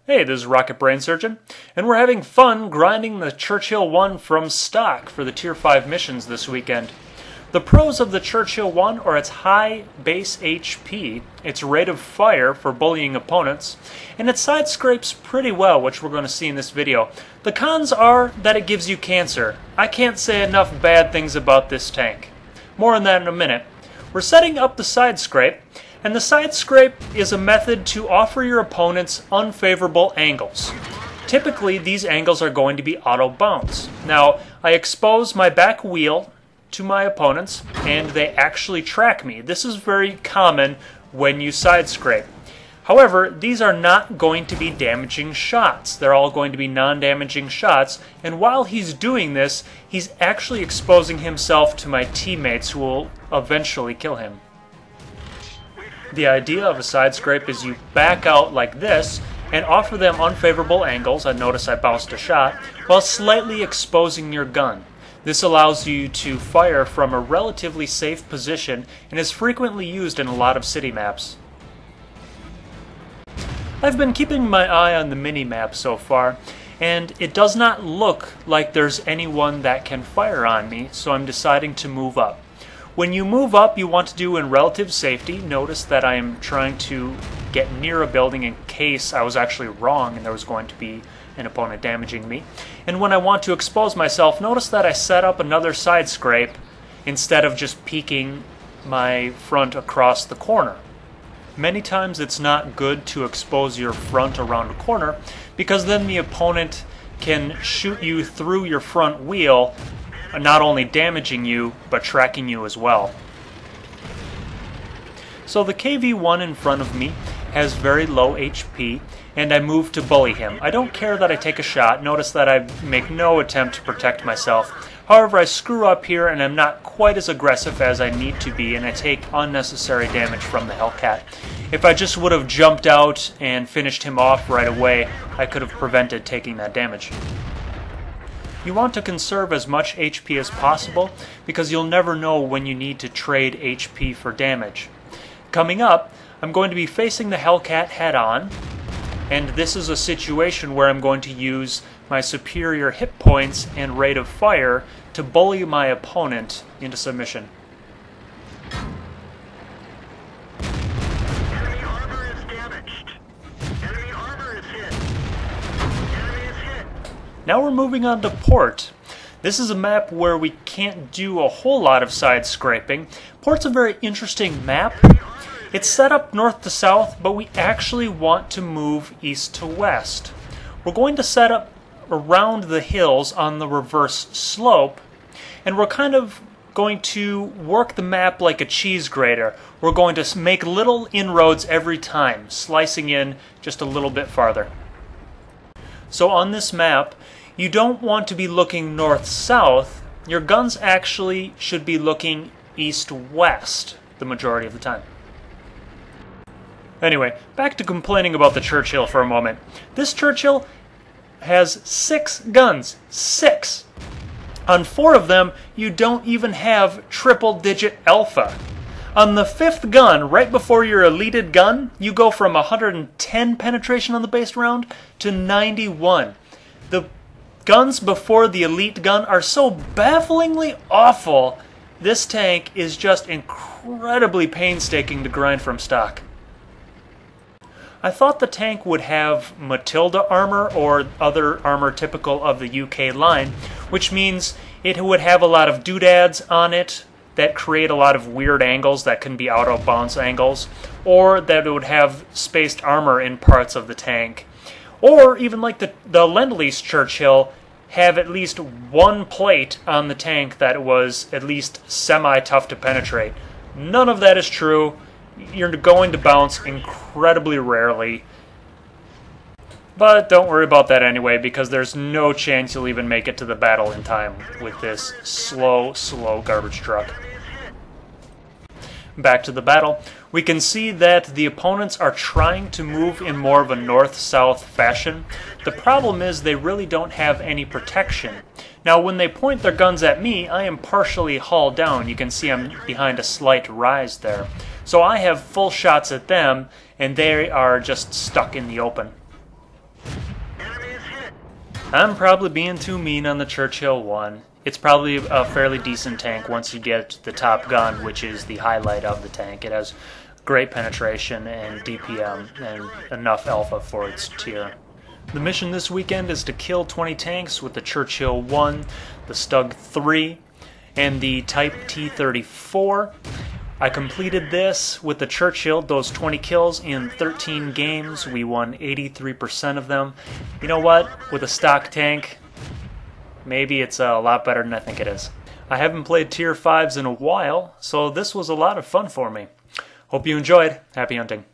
Hey, this is Rocket Brain Surgeon, and we're having fun grinding the Churchill I from stock for the Tier 5 missions this weekend. The pros of the Churchill I are its high base HP, its rate of fire for bullying opponents, and it side scrapes pretty well, which we're going to see in this video. The cons are that it gives you cancer. I can't say enough bad things about this tank. More on that in a minute. We're setting up the side scrape, and the side scrape is a method to offer your opponents unfavorable angles. Typically, these angles are going to be auto bounce. Now, I expose my back wheel to my opponents, and they actually track me. This is very common when you side scrape. However, these are not going to be damaging shots. They're all going to be non-damaging shots, and while he's doing this, he's actually exposing himself to my teammates who will eventually kill him. The idea of a side scrape is you back out like this and offer them unfavorable angles, I notice I bounced a shot, while slightly exposing your gun. This allows you to fire from a relatively safe position and is frequently used in a lot of city maps. I've been keeping my eye on the mini-map so far, and it does not look like there's anyone that can fire on me, so I'm deciding to move up. When you move up, you want to do in relative safety. Notice that I am trying to get near a building in case I was actually wrong and there was going to be an opponent damaging me. And when I want to expose myself, notice that I set up another side scrape instead of just peeking my front across the corner. Many times it's not good to expose your front around a corner because then the opponent can shoot you through your front wheel, not only damaging you, but tracking you as well. So the KV-1 in front of me has very low HP, and I move to bully him. I don't care that I take a shot. Notice that I make no attempt to protect myself. However, I screw up here and I'm not quite as aggressive as I need to be, and I take unnecessary damage from the Hellcat. If I just would have jumped out and finished him off right away, I could have prevented taking that damage. You want to conserve as much HP as possible because you'll never know when you need to trade HP for damage. Coming up, I'm going to be facing the Hellcat head-on, and this is a situation where I'm going to use my superior hit points and rate of fire to bully my opponent into submission. Enemy armor is damaged. Enemy armor is hit. Enemy is hit. Now we're moving on to Port. This is a map where we can't do a whole lot of side scraping. Port's a very interesting map. It's set up north to south, but we actually want to move east to west. We're going to set up around the hills on the reverse slope, and we're kind of going to work the map like a cheese grater. We're going to make little inroads every time, slicing in just a little bit farther. So on this map, you don't want to be looking north-south. Your guns actually should be looking east-west the majority of the time. Anyway, back to complaining about the Churchill for a moment. This Churchill has 6 guns. 6! On 4 of them, you don't even have triple-digit alpha. On the 5th gun, right before your eleted gun, you go from 110 penetration on the base round to 91. The guns before the elite gun are so bafflingly awful. This tank is just incredibly painstaking to grind from stock. I thought the tank would have Matilda armor or other armor typical of the UK line, which means it would have a lot of doodads on it that create a lot of weird angles that can be auto bounce angles, or that it would have spaced armor in parts of the tank, or even like the Lend-Lease Churchill have at least one plate on the tank that was at least semi-tough to penetrate. None of that is true. You're going to bounce incredibly rarely. But don't worry about that anyway, because there's no chance you'll even make it to the battle in time with this slow garbage truck. Back to the battle. We can see that the opponents are trying to move in more of a north-south fashion. The problem is they really don't have any protection. Now when they point their guns at me, I am partially hull down. You can see I'm behind a slight rise there. So I have full shots at them, and they are just stuck in the open. I'm probably being too mean on the Churchill I. It's probably a fairly decent tank once you get the Top Gun, which is the highlight of the tank. It has great penetration and DPM and enough alpha for its tier. The mission this weekend is to kill 20 tanks with the Churchill I, the Stug III, and the Type T-34. I completed this with the Churchill, those 20 kills in 13 games. We won 83% of them. You know what? With a stock tank, maybe it's a lot better than I think it is. I haven't played Tier 5s in a while, so this was a lot of fun for me. Hope you enjoyed. Happy hunting.